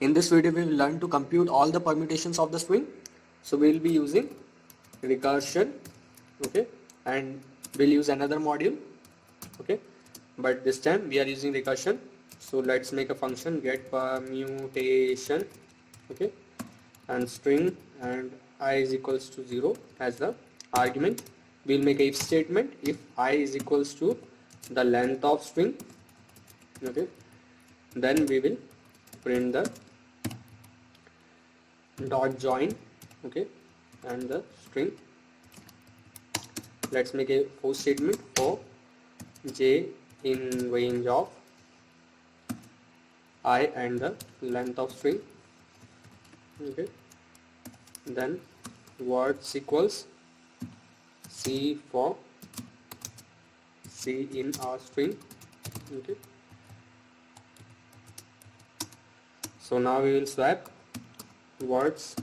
In this video we will learn to compute all the permutations of the string. So we will be using recursion, okay, and we'll use another module, okay, but this time we are using recursion. So let's make a function get permutation, okay, and string and I is equals to 0 as the argument. We'll make a if statement if I is equals to the length of string, okay, then we will print the dot join, okay, and the string. Let's make a for statement for j in range of I and the length of string, okay, then words equals c for c in our string, okay. So now we will swap words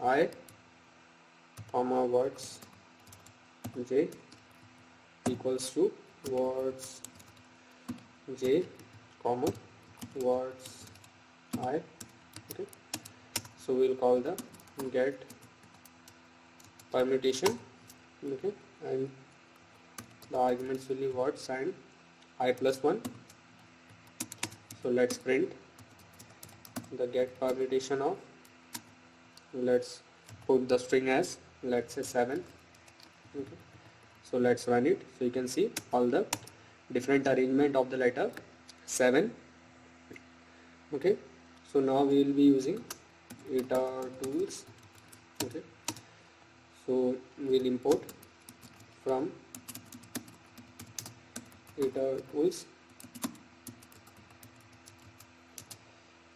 I comma words j equals to words j comma words I, okay. So we'll call the get permutation, okay, and the arguments will be words and I plus 1. So let's print the get permutation of, let's put the string as, let's say 7, okay. So let's run it. So you can see all the different arrangement of the letter 7, okay. So now we will be using Itertools, okay. So we'll import from Itertools,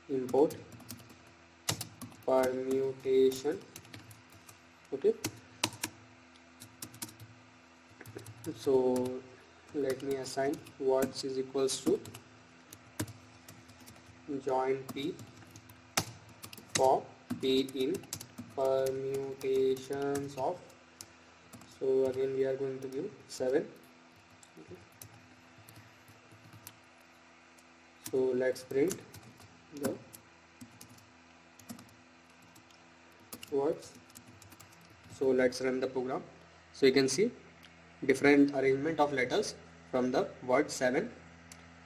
import permutation, okay. So let me assign words is equals to join p for p in permutations of, so again we are going to give 7, okay. So let's print the words. So let's run the program. So you can see different arrangement of letters from the word 7.